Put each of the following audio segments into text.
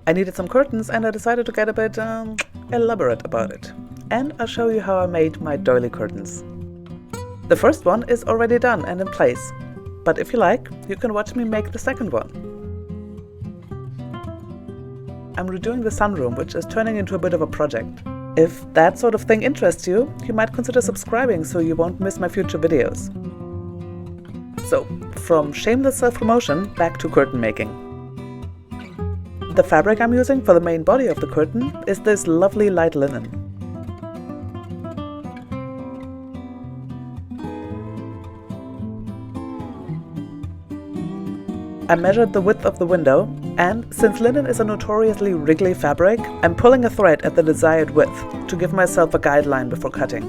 I needed some curtains and I decided to get a bit elaborate about it. And I'll show you how I made my doily curtains. The first one is already done and in place, but if you like, you can watch me make the second one. I'm redoing the sunroom, which is turning into a bit of a project. If that sort of thing interests you, you might consider subscribing so you won't miss my future videos. So, from shameless self-promotion back to curtain making. The fabric I'm using for the main body of the curtain is this lovely light linen. I measured the width of the window, and since linen is a notoriously wriggly fabric, I'm pulling a thread at the desired width to give myself a guideline before cutting.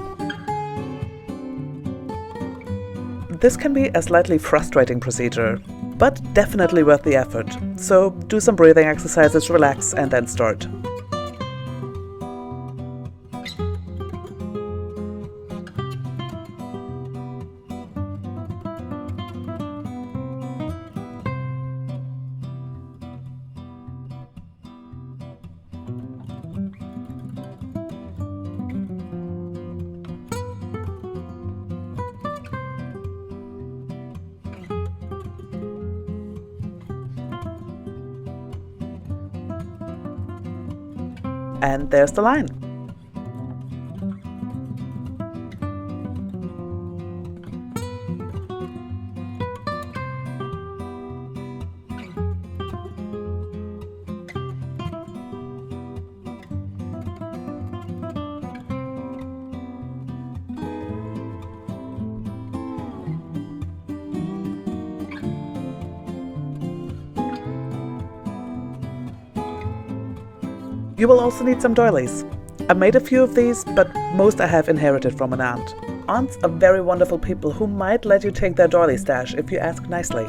This can be a slightly frustrating procedure, but definitely worth the effort, so do some breathing exercises, relax, and then start. And there's the line. You will also need some doilies. I made a few of these, but most I have inherited from an aunt. Aunts are very wonderful people who might let you take their doily stash if you ask nicely.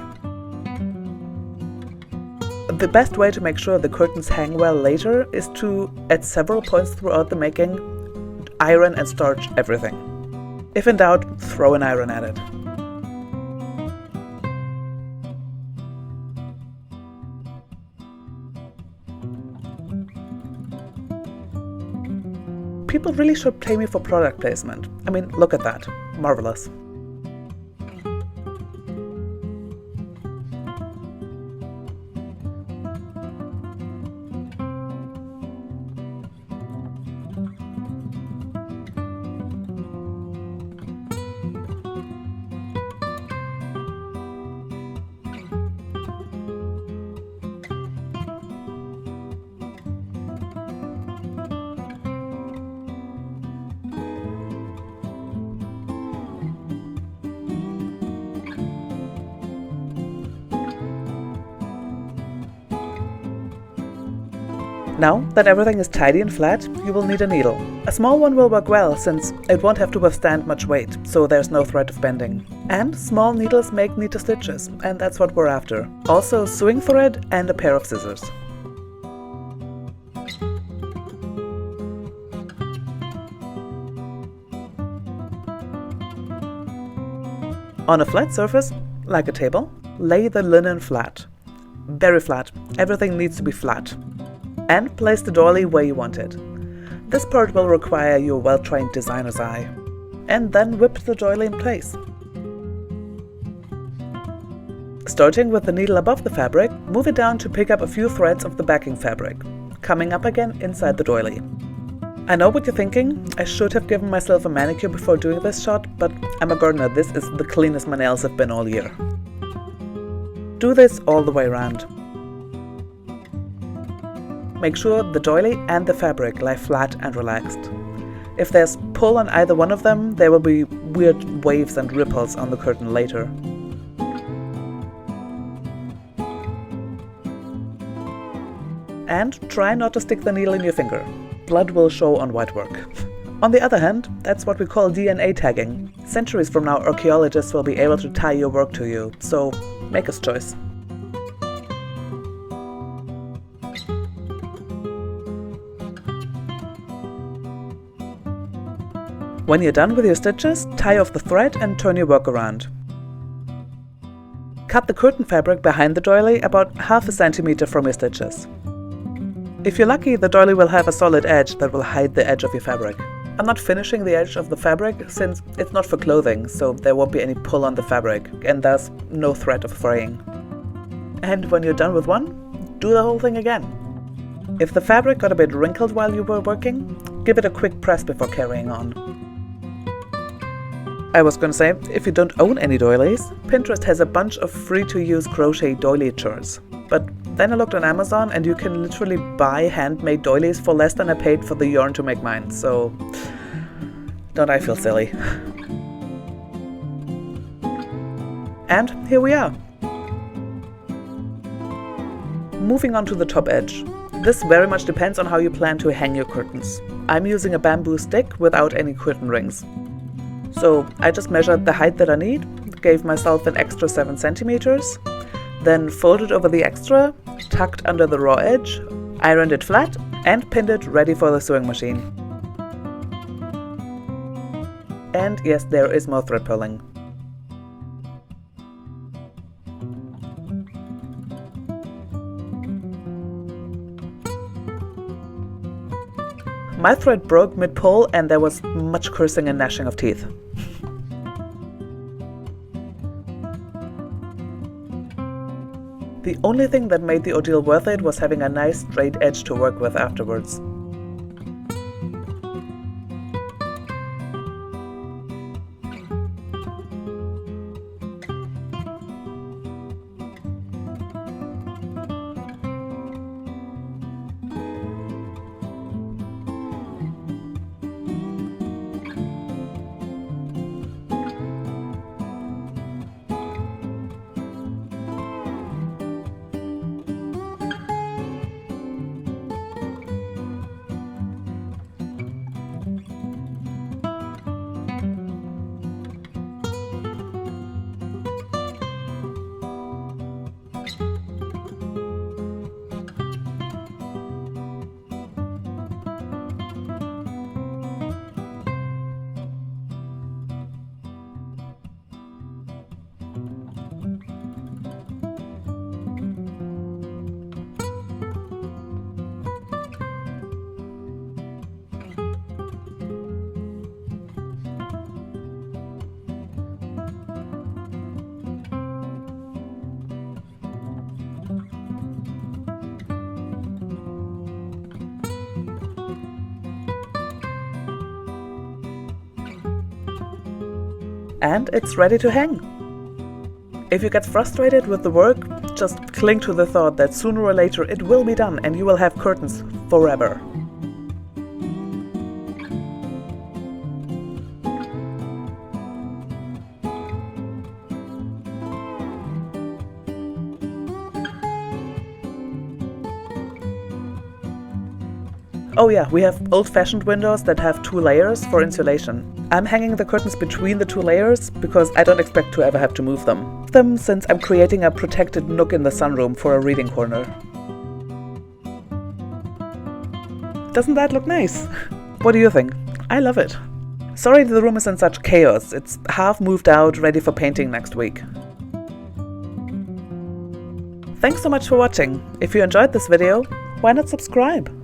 The best way to make sure the curtains hang well later is to, at several points throughout the making, iron and starch everything. If in doubt, throw an iron at it. People really should pay me for product placement. I mean, look at that. Marvelous. Now that everything is tidy and flat, you will need a needle. A small one will work well since it won't have to withstand much weight, so there's no threat of bending. And small needles make neater stitches, and that's what we're after. Also sewing thread and a pair of scissors. On a flat surface, like a table, lay the linen flat. Very flat. Everything needs to be flat. And place the doily where you want it. This part will require your well-trained designer's eye. And then whip the doily in place. Starting with the needle above the fabric, move it down to pick up a few threads of the backing fabric, coming up again inside the doily. I know what you're thinking, I should have given myself a manicure before doing this shot, but I'm a gardener, this is the cleanest my nails have been all year. Do this all the way around. Make sure the doily and the fabric lie flat and relaxed. If there's pull on either one of them, there will be weird waves and ripples on the curtain later. And try not to stick the needle in your finger. Blood will show on white work. On the other hand, that's what we call DNA tagging. Centuries from now, archaeologists will be able to tie your work to you, so make a choice. When you're done with your stitches, tie off the thread and turn your work around. Cut the curtain fabric behind the doily about 1/2 centimeter from your stitches. If you're lucky, the doily will have a solid edge that will hide the edge of your fabric. I'm not finishing the edge of the fabric since it's not for clothing, so there won't be any pull on the fabric and thus no threat of fraying. And when you're done with one, do the whole thing again. If the fabric got a bit wrinkled while you were working, give it a quick press before carrying on. I was gonna say, if you don't own any doilies, Pinterest has a bunch of free-to-use crochet doily chores. But then I looked on Amazon and you can literally buy handmade doilies for less than I paid for the yarn to make mine, so don't I feel silly. And here we are. Moving on to the top edge. This very much depends on how you plan to hang your curtains. I'm using a bamboo stick without any curtain rings. So I just measured the height that I need, gave myself an extra 7 centimeters, then folded over the extra, tucked under the raw edge, ironed it flat, and pinned it ready for the sewing machine. And yes, there is more thread pulling. My thread broke mid-pull and there was much cursing and gnashing of teeth. The only thing that made the ordeal worth it was having a nice straight edge to work with afterwards. And it's ready to hang. If you get frustrated with the work, just cling to the thought that sooner or later it will be done and you will have curtains forever. Oh yeah, we have old-fashioned windows that have 2 layers for insulation. I'm hanging the curtains between the 2 layers because I don't expect to ever have to move them since I'm creating a protected nook in the sunroom for a reading corner. Doesn't that look nice? What do you think? I love it. Sorry the room is in such chaos. It's half moved out, ready for painting next week. Thanks so much for watching. If you enjoyed this video, why not subscribe?